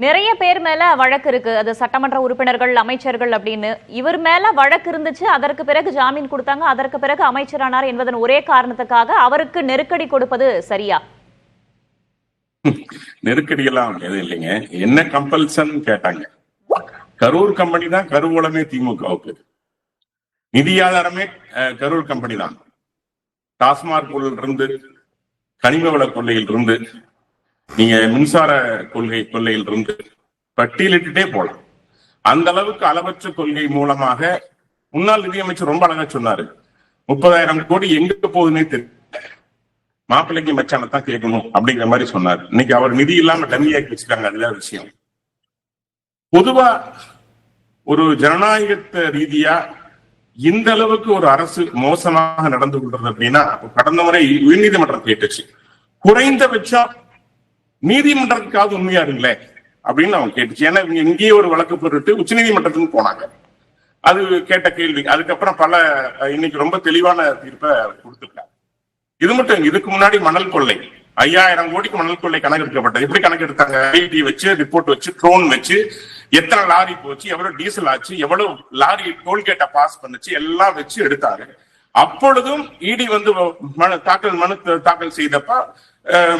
நிறைய பேர் மேல வழக்கு இருக்கு. அது சட்டமன்ற உறுப்பினர்கள், அமைச்சர்கள் அப்படின்னு. இவர் மேல வழக்கு இருந்துச்சு, அதற்கு பிறகு ஜாமீன் கொடுத்தாங்க, அதற்கு பிறகு அமைச்சரானார் என்பதன் ஒரே காரணத்துக்காக அவருக்கு நெருக்கடி கொடுப்பது சரியா? நெருக்கடி எல்லாம் எதுவும் இல்லைங்க. என்ன கம்பல்சன் கேட்டாங்க. கரூர் கம்பெனி தான் கருவூலமே திமுகவுக்கு, நிதி ஆதாரமே கரூர் கம்பெனி தான். டாஸ்மாக் இருந்து, கனிம வள கொள்ளையில் இருந்து, நீங்க மின்சார கொள்ளையில் இருந்து பட்டியலிட்டுட்டே போலாம். அந்த அளவுக்கு அளவற்ற கொள்கை மூலமாக முன்னாள் நிதியமைச்சர் ரொம்ப அழகா சொன்னாரு. 30,000 கோடி எங்க போகுதுன்னே தெரியல, மாப்பிள்ளைக்கு மச்சானத்தான் கேட்கணும் அப்படிங்கிற மாதிரி சொன்னார். இன்னைக்கு அவர் நிதி இல்லாம டம்மியாக்கி வச்சிருக்காங்க. அதுதான் விஷயம். பொதுவா ஒரு ஜனநாயக ரீதியா இந்த அளவுக்கு ஒரு அரசு மோசமாக நடந்து கொள்றது அப்படின்னா, கடந்த முறை உயர்நீதிமன்றம் கேட்டுச்சு, குறைந்தபட்சம் நீதிமன்றத்துக்காவது உண்மையா இருங்களே அப்படின்னு அவங்க கேட்டுச்சு. ஏன்னா இவங்க இங்கேயே ஒரு வழக்கு போட்டு உச்ச நீதிமன்றத்துக்கு போனாங்க. அது கேட்ட கேள்வி. அதுக்கப்புறம் இன்னைக்கு ரொம்ப தெளிவான தீர்ப்பை கொடுத்துருக்காங்க. இது மட்டும், இதுக்கு முன்னாடி மணல் கொள்ளை 5,000 கோடிக்கு மணல் கொள்ளை கணக்கு எடுக்கப்பட்டது. எப்படி கணக்கு எடுத்தாங்க? ஐடி வச்சு, ரிப்போர்ட் வச்சு, ட்ரோன் வச்சு, எத்தனை லாரி போச்சு, எவ்வளவு டீசல் ஆச்சு, எவ்வளவு லாரி டோல்கேட்டை பாஸ் பண்ணுச்சு, எல்லாம் வச்சு எடுத்தாங்க. அப்பொழுதும் இடி வந்து மனு தாக்கல் செய்தப்ப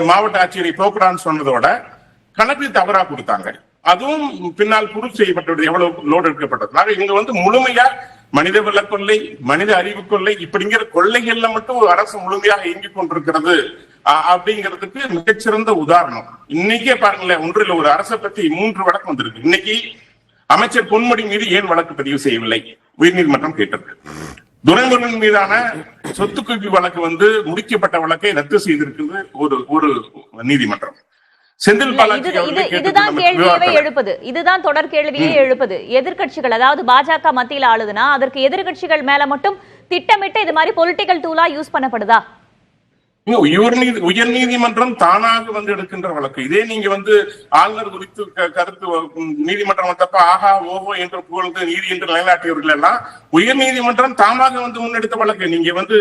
மாவட்ட ஆட்சியரை போக்குறான்னு சொன்னதோட கணக்கு தவறா கொடுத்தாங்க. அதுவும் பின்னால் ப்ரூஃப் செய்யப்பட்டது எவ்வளவு லோடு எடுக்கப்பட்டது. இங்க வந்து முழுமையா மனித வள கொள்ளை, மனித அறிவு கொள்ளை, இப்படிங்கிற கொள்ளைகள்ல மட்டும் ஒரு அரசு முழுமையாக இயங்கிக் கொண்டிருக்கிறது அப்படிங்கிறதுக்கு மிகச்சிறந்த உதாரணம். இன்னைக்கே பாருங்களேன், ஒன்றில் ஒரு அரசை பத்தி 3 வழக்கு வந்திருக்கு. இன்னைக்கு அமைச்சர் பொன்முடி மீது ஏன் வழக்கு பதிவு செய்யவில்லை? உயர்நீதிமன்றம் கேட்டிருக்கு. துரைமுருகன் மீதான சொத்து குவிப்பு வழக்கு வந்து முடிக்கப்பட்ட வழக்கை ரத்து செய்திருக்கிறது ஒரு நீதிமன்றம். செந்தில் பாலாஜி இதுதான் கேள்வியவே எழுப்புது. இதுதான் தொடர் கேள்வியே எழுப்புது. எதிர்கட்சிகள், அதாவது பாஜக மத்தியில் ஆளுதுன்னா அதற்கு எதிர்கட்சிகள் மேல மட்டும் திட்டமிட்டு இது மாதிரி பொலிட்டிக்கல் டூலா யூஸ் பண்ணப்படுதா? உயர் நீதிமன்றம் தானாக வந்து எடுக்கின்ற வழக்கு. இதே நீங்க வந்து ஆளுநர் குறித்து கருத்து நீதிமன்றம் தப்ப ஆஹா ஓஹோ என்று புகழ்ந்து நீதி என்று நிலைநாட்டியவர்கள் எல்லாம் உயர் நீதிமன்றம் தாமாக வந்து முன்னெடுத்த வழக்கு. நீங்க வந்து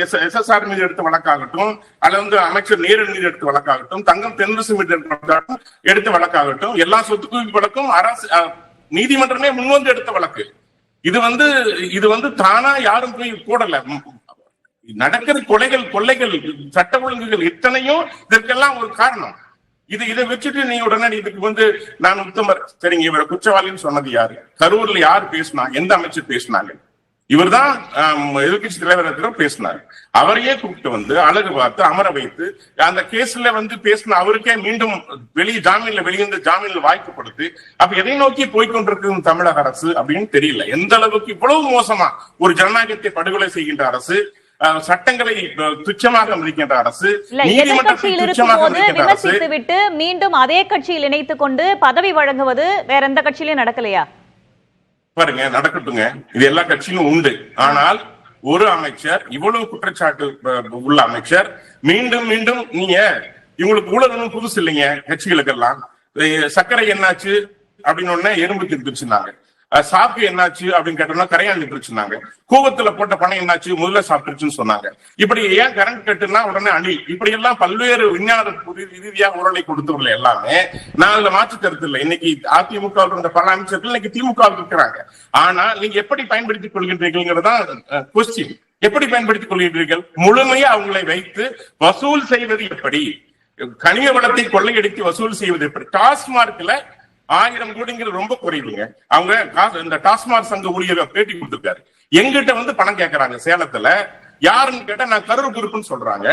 SSR மீது எடுத்த வழக்காகட்டும், அல்லது வந்து அமைச்சர் நேரு மீது எடுத்த வழக்காகட்டும், தங்கம் தென்னரசு மீது எடுத்த வழக்காகட்டும், எல்லா சொத்து குவிப்பு வழக்கும் அரசு நீதிமன்றமே முன்வந்து எடுத்த வழக்கு. இது வந்து தானா யாரும் போய் போடல. நடக்கிற கொள்ளைகள், சட்ட ஒழுங்குகள் இத்தனையும் இதற்கெல்லாம் ஒரு காரணம். இதை வச்சுட்டு நீங்க உடனே இதுக்கு வந்து நான் உத்தமர், சரிங்க, இவரை குற்றவாளின்னு சொன்னது யாரு? கரூர்ல யார் பேசினா? எந்த அமைச்சர் பேசினாங்க? இவர்தான் எதிர்கட்சி தலைவர் பேசினார். அவரையே கூப்பிட்டு வந்து அழகு பார்த்து அமர வைத்து அந்த கேஸ்ல வந்து பேசின அவருக்கே மீண்டும் ஜாமீன்ல வாய்ப்பு கொடுத்து, அப்ப எதை நோக்கி போய்கொண்டிருக்கு தமிழக அரசு அப்படின்னு தெரியல. எந்த அளவுக்கு இவ்வளவு மோசமா ஒரு ஜனநாயகத்தை படுகொலை செய்கின்ற அரசு, சட்டங்களை துச்சமாக மதிக்கின்ற அரசு, விமர்சித்து விட்டு மீண்டும் அதே கட்சியில் இணைத்துக் கொண்டு பதவி வழங்குவது வேற எந்த கட்சியிலும் நடக்கலையா? பாருங்க, நடக்கட்டுங்க, இது எல்லா கட்சியிலும் உண்டு. ஆனால் ஒரு அமைச்சர், இவ்வளவு குற்றச்சாட்டு உள்ள அமைச்சர் மீண்டும் நீங்க இவங்களுக்கு ஊழல் புதுசு இல்லைங்க. கட்சிகளுக்கெல்லாம் சர்க்கரை என்னாச்சு அப்படின்னு எறும்பு திட்டுச்சுனாங்க, சாக்கு என்னாச்சு அப்படின்னு கேட்டோம்னா கரையான் நின்றுச்சுனாங்க, கூவத்துல போட்ட பணம் என்னாச்சு முதல்ல சாப்பிட்டுருச்சுன்னு சொன்னாங்க. இப்படி ஏன் கரண்ட் கட்டுனா உடனே அணி, இப்படி எல்லாம் பல்வேறு விஞ்ஞான ரீதியாக ஊழலை கொடுத்தவர்கள் எல்லாமே நான் அதுல மாற்று கருத்து இல்லை. இன்னைக்கு அதிமுக இருந்த பல அமைச்சர்கள் இன்னைக்கு திமுக இருக்கிறாங்க. ஆனா நீங்க எப்படி பயன்படுத்திக் கொள்கின்றீர்கள்ங்கிறதான் கொஸ்டின். எப்படி பயன்படுத்திக் கொள்கின்றீர்கள்? முழுமையா அவங்களை வைத்து வசூல் செய்வது எப்படி? கனிம வளத்தை கொள்ளையடித்து வசூல் செய்வது எப்படி? டாஸ்மார்க்ல 1000 கோடிங்கிறது ரொம்ப குறைவுங்க. அவங்க இந்த டாஸ்மாக் சங்க ஊழியர் பேட்டி கொடுத்திருக்காரு. எங்கிட்ட வந்து பணம் கேட்கறாங்க சேலத்துல. யாருன்னு கேட்டா நான் கரூர் குரூப்னு சொல்றாங்க.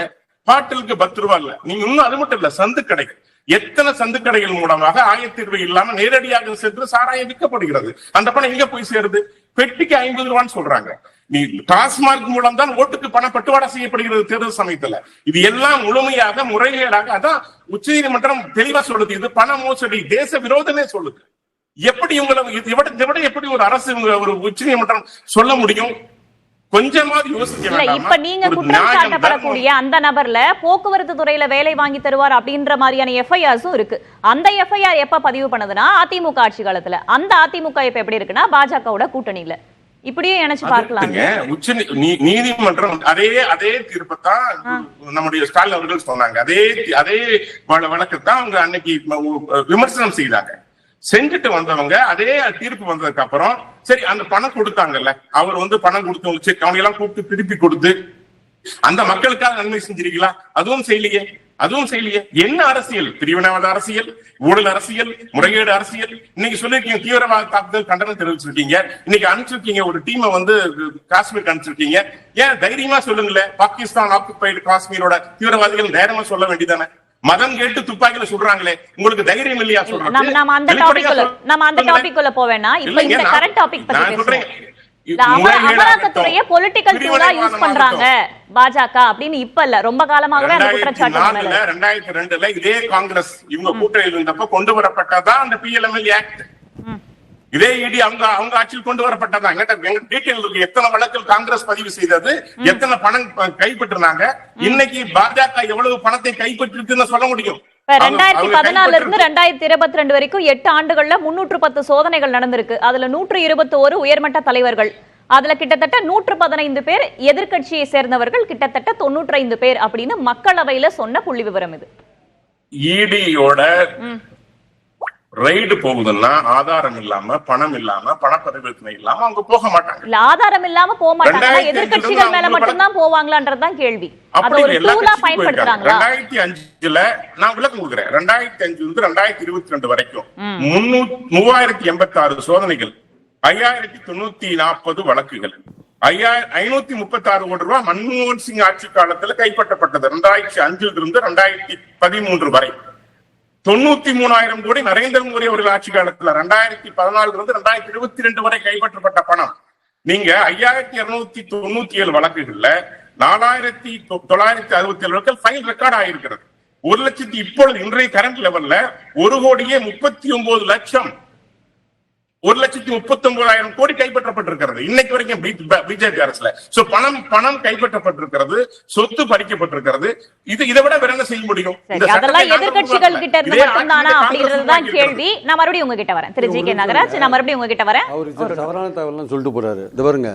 பாட்டிலுக்கு 10 ரூபாய் இல்ல. நீங்க இன்னும் அது மட்டும் இல்ல, சந்து கடைகள், எத்தனை சந்து கடைகள் மூலமாக ஆயத்தீர்வு இல்லாம நேரடியாக சென்று சாராயம் விற்கப்படுகிறது. அந்த பணம் எங்க போய் சேருது? பெட்டிக்கு 50 ரூபான்னு சொல்றாங்க. நீ டாஸ்மாக் மூலம் தான் ஓட்டுக்கு பணம் பட்டுவாடா செய்யப்படுகிறது தேர்தல் சமயத்துல. இது எல்லாம் முழுமையாக முறைகேடாக, அதான் உச்ச நீதிமன்றம் தெளிவா சொல்லுது. இது பண மோசடி, தேச விரோதமே சொல்லுது. எப்படி இவங்களை எப்படி ஒரு அரசு, ஒரு உச்ச நீதிமன்றம் சொல்ல முடியும்? கொஞ்சமாவது யோசிக்க. இப்ப நீங்க குற்றம் சாட்டப்படக்கூடிய அந்த நபர்ல போக்குவரத்து துறையில வேலை வாங்கி தருவார் அப்படின்ற மாதிரியான எஃப்ஐஆர்ஸும் இருக்கு. அந்த எஃப்ஐஆர் எப்ப பதிவு பண்ணதுன்னா அதிமுக ஆட்சி காலத்துல. அந்த அதிமுக இப்ப எப்படி இருக்குன்னா பாஜகவோட கூட்டணியில. இப்படியே நினைச்சு பார்க்கலாம். உச்ச நீதிமன்றம் அதே தீர்ப்பைத்தான் நம்முடைய ஸ்டாலின் அவர்கள் சொன்னாங்க. அதே வழக்கத்தான் அவங்க அன்னைக்கு விமர்சனம் செய்தாங்க. செஞ்சுட்டு வந்தவங்க அதே தீர்ப்பு வந்ததுக்கு அப்புறம் சரி அந்த பணம் கொடுத்தாங்கல்ல, அவர் பணம் கொடுத்து அவங்க எல்லாம் கூப்பிட்டு திருப்பி கொடுத்து அந்த மக்களுக்காக நன்மை செஞ்சிருக்கீங்களா? அதுவும் செய்யலையே. என்ன அரசியல்? பிரிவினைவாத அரசியல், ஊழல் அரசியல், முறைகேடு அரசியல். இன்னைக்கு சொல்லிருக்கீங்க தீவிரவாத தாக்குதல் கண்டனம் தெரிவிச்சிருக்கீங்க. இன்னைக்கு அனுப்பிச்சிருக்கீங்க ஒரு டீமை காஷ்மீருக்கு அனுப்பிச்சிருக்கீங்க. ஏன் தைரியமா சொல்லுங்களேன். பாகிஸ்தான் ஆக்குபைடு காஷ்மீரோட தீவிரவாதிகள் நேரமா சொல்ல வேண்டியதானே? மதம் கேட்டு துப்பாக்கில சொல்றாங்களே, உங்களுக்கு தைரியம் இல்லையா சொல்றது? நம்ம அந்த டாபிக் குள்ள போவேனா? இப்ப இந்த கரண்ட் டாபிக் பத்தி பேசுறோம். அமலாக்கத்துறையை பொலிட்டிக்கல் டூலா யூஸ் பண்றாங்க பாஜக அப்படின்னு இப்ப இல்ல, ரொம்ப காலமாகவே அந்த குற்றச்சாட்டு. 2002 இதே காங்கிரஸ் இவங்க கூட்டணியில் இருந்தப்ப கொண்டு வரப்பட்டதான் அந்த PLML ஆக்ட். இதே இடி அவங்க ஆட்சியில் கொண்டு வரப்பட்டதான். எத்தனை வழக்கில் காங்கிரஸ் பதிவு செய்தது, எத்தனை பணம் கைப்பற்றினாங்க, இன்னைக்கு பாஜக எவ்வளவு பணத்தை கைப்பற்றிருக்குன்னு சொல்ல முடியும். 2014 இருந்து 2022 வரைக்கும் 8 ஆண்டுகள்ல 310 சோதனைகள் நடந்திருக்கு. அதுல 121 உயர்மட்ட தலைவர்கள், அதுல கிட்டத்தட்ட 115 பேர் எதிர்கட்சியை சேர்ந்தவர்கள், கிட்டத்தட்ட 95 பேர் அப்படின்னு மக்களவையில சொன்ன புள்ளி விவரம் இது. ஈடியோட ரைடு போகுதுன்னா ஆதாரம் இல்லாம, பணம் இல்லாம, பண பரிவர்த்தனை இல்லாம அவங்க போக மாட்டாங்க. இல்ல ஆதாரம் இல்லாம போக மாட்டாங்க, எதிர்கட்சிகள் மேல மட்டும் தான் போவாங்களான்றதுதான் கேள்வி. அது ஒரு டூலா பயன்படுத்துறாங்களா? 2005 நான் விளக்கம் கொடுக்கிறேன். 2005 இருந்து 2022 வரைக்கும் 3086 சோதனைகள், 5090 வழக்குகள், 536 கோடி ரூபாய் மன்மோகன் சிங் ஆட்சி காலத்துல கைப்பற்றப்பட்டது. 2005 இருந்து 2013 வரை 93,000 கோடி நரேந்திர மோடி அவர்கள் ஆட்சி காலத்துல 2014 இருந்து 2022 வரை கைப்பற்றப்பட்ட பணம். நீங்க 5297 வழக்குகள்ல 4967 வழக்குகள் ஃபைல் ரெக்கார்ட் ஆயிருக்கிறது. 1 லட்சத்தி இப்பொழுது இன்றைய கரண்ட் லெவல்ல 1,39,00,000 1,39,000 கோடி கைப்பற்றப்பட்டிருக்கிறது இன்னைக்கு வரைக்கும் பிஜேபி அரசுல. சோ பணம் கைப்பற்றப்பட்டிருக்கிறது, சொத்து பறிக்கப்பட்டிருக்கிறது. இதை விட வேற என்ன செய்ய முடியும்? அதெல்லாம் எதிர்கட்சிகள் கிட்ட இருந்து மட்டும்தானா அப்படின்றதுதான் கேள்வி. நான் மறுபடியும் உங்ககிட்ட வரேன். திரு ஜி.கே. நாகராஜ், நான் மறுபடியும் உங்ககிட்ட வரேன். அவர் தவறான தகவல்லாம் சொல்லிட்டு போறாரு. இது பாருங்க,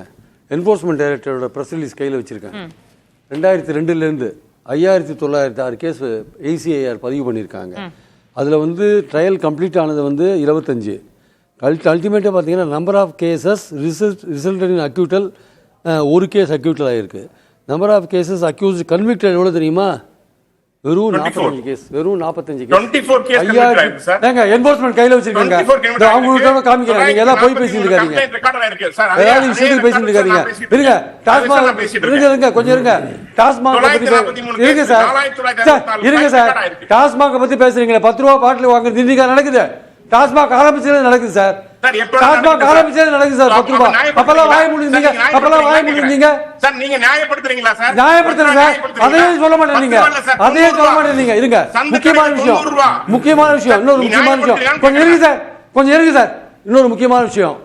என்போர்ஸ்மெண்ட் டைரக்டரோட பிரஸ் ரிலீஸ் கையில வச்சிருக்காங்க. 2002 இருந்து 5906 கேஸ் ACIR பதிவு பண்ணியிருக்காங்க. அதுல ட்ரையல் கம்ப்ளீட் ஆனது 25. அல்டிமேட்டாக பார்த்தீங்கன்னா number of cases resulted in acquittal, ஒரு கேஸ் அக்யூட்டல் ஆகிருக்கு. Number of cases accused convicted எவ்வளோ தெரியுமா? வெறும் 45 கேஸ். வெறும் 45 கேஸ். ஏங்க என்போர்ஸ்மெண்ட் கையில் வச்சிருக்காங்க. அவங்கள்ட்ட காமிக்கிறாங்க. நீங்க எல்லாம் போய் பேசிட்டு இருக்காங்க, ஏதாவது விஷயத்தில் பேசிட்டு இருக்காங்க. இருங்க, டாஸ்மாக் இருங்க, கொஞ்சம் இருங்க. டாஸ்மாக் இருங்க சார், இருங்க சார். டாஸ்மாக் பத்தி பேசுறீங்களா? 10 ரூபா பாட்டில் வாங்குறது இன்னைக்கு நடக்குது. டாஸ்மாக் ஆரம்பிச்சது நடக்குது சார். டாஸ்மாக் ஆரம்பிச்சது நடக்குது சார். 10 ரூபாய் அப்பெல்லாம் வாய முடிந்தீங்க, அப்பெல்லாம் வாய முடிந்தீங்க சார். நீங்க நியாயப்படுத்துறீங்களா சார்? நியாயப்படுத்துறீங்க சார். அதையும் சொல்ல மாட்டேங்க, அதையும் சொல்ல மாட்டேங்க. இருங்க, முக்கியமான விஷயம், இன்னொரு முக்கியமான விஷயம். கொஞ்சம் இருங்க சார், கொஞ்சம் இருங்க சார். இன்னொரு முக்கியமான விஷயம்,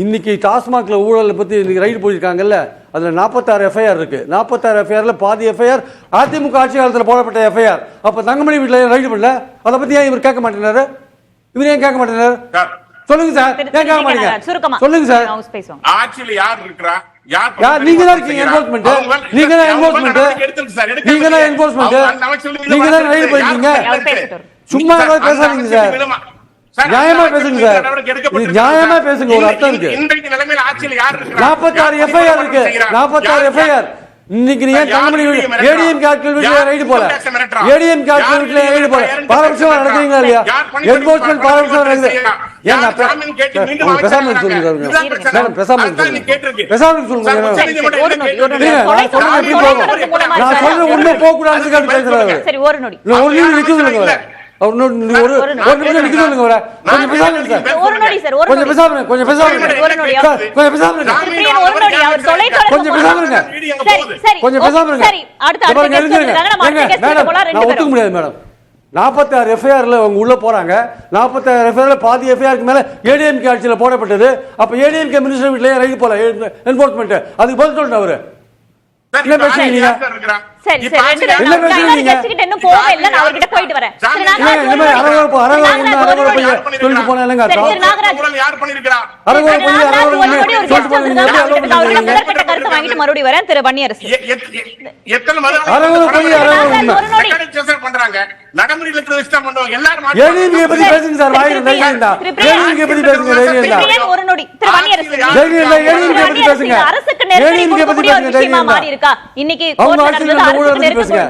இன்னைக்கு டாஸ்மாக்ல ஊழலை பத்தி இன்னைக்கு ரைடு போயிருக்காங்கல்ல, அதுல 46 FIR இருக்கு. 46 FIRல பாதி FIR அதிமுக ஆட்சி காலத்தில் போடப்பட்ட FIR. அப்ப தங்கமணி வீட்டுல ரைடு பண்ணல, அதை பத்தி ஏன் இவர் கேட்க மாட்டேங்கிறாரு? இவர் ஏன் கேட்க மாட்டேங்கிறாரு? சொல்லுங்க சார், ஏன் கேட்க மாட்டீங்க? சொல்லுங்க சார். ஆட்சியில யார் இருக்கறா? யார்? நீங்க தான் இருக்கீங்க. என்போர்ஸ்மென்ட் நீங்க தான், என்போர்ஸ்மென்ட் நீங்க தான், என்போர்ஸ்மென்ட் நீங்க தான் ரைடு பண்ணிருக்கீங்க. சும்மா பேசாதீங்க சார், நியாயமா பேசுங்க சார். நியாயமா பேசுங்க, ஒரு அர்த்தம் இருக்கு. இன்றைக்கு நிலைமையில ஆட்சியில யார் இருக்கறா? 46 FIR இருக்கு. 46 FIR. இன்னைக்கு நீங்க தங்கமணி ஏடிஎம் ஆட்கள் வீட்டுல ரைடு போல, ஏடிஎம் ஆட்கள் வீட்டுல ரைடு போல பாரபட்சமா நடக்குறீங்களா இல்லையா? என்போர்ஸ்மென்ட் பாரபட்சமா நடக்குது. ஏன் பேசாம சொல்லுங்க மேடம், பேசாம சொல்லுங்க, பேசாம சொல்லுங்க. நான் சொல்ற உண்மை போக கூடாதுன்னு பேசுறாரு. ஒரு நிமிஷம் நிக்க சொல்லுங்க. ஒத்துக்க முடியாது மேடம். 46 FIRல அவங்க உள்ள போறாங்க. 46 FIRல பாதி FIRக்கு மேல ஏடிஎம்கே ஆட்சியில போடப்பட்டது. அப்ப ஏடிஎம்கே மினிஸ்டர் வீட்லயே ரைடு போல என்போர்ஸ்மென்ட். அதுக்கு பதில் சொல்லிட்டு அவரு சார், என்ன இப்ப பேசுறீங்க ஆட்சியில் நீங்க? யார் சார் இருக்கிறா? சரி இப்ப சரி ஆட்சியில் ரெண்டு என்ன யார் பேசுறீங்க இன்னொரு நீங்க? guest கிட்ட இன்னும் போகவே இல்லை, நான் அவர்கிட்ட போயிட்டு வரேன். திரு நாகராஜ் இந்த மாதிரி அரவணைப்பு சரி, சொல்லிட்டு போனா இல்லைங்க சரி, அர்த்தம்? திரு நாகராஜ் ஊழல் யார் பண்ணிருக்கிறா? அரவணைப்பு பண்ணி நாகராஜ் அரவணைப்பு ஒரு பண்ணி guest சொல்லிட்டு போனீங்க வந்திருக்காங்க, எப்படி அவர்கிட்ட அலோவ் அவர்கிட்ட பண்ணுவீங்க? முதற்கட்ட கருத்து வாங்கிட்டு மறுபடியும் வரேன். திரு வன்னியரசு எத்தனை அரவணைப்பு பண்ணி அரவணைப்பு பண்ணி ஒரு நொடி. பண்றாங்க நடைமுறையில் இருக்கிற விஷயம் பண்ணுவாங்க எல்லாரும் ஏடிஎம்கே பத்தி பேசுங்க சார், வாயில தைரியம் இருந்தா. ஏடிஎம்கே பத்தி பேசுங்க, தைரியம் இருந்தா. திரு ஒரு நொடி. திரு வன்னியரசு தைரியம் இருந்தா ஏடிஎம்கே பத்தி வன்னியரசு, பேசுங்க. அரசுக்கு நெருக்கடி ஏடிஎம்கே பத்தி கொடுக்கக்கூடிய ஒரு பேசுங்க, விஷயமா தைரியம் மாறி இருந்தா. இருக்கா? இன்னைக்கு அவங்க கோர்ட்ல ஆட்சியில் நடந்தது இருந்த ஊழலை அரசுக்கு பத்தி நெருக்கடி பேசுங்க.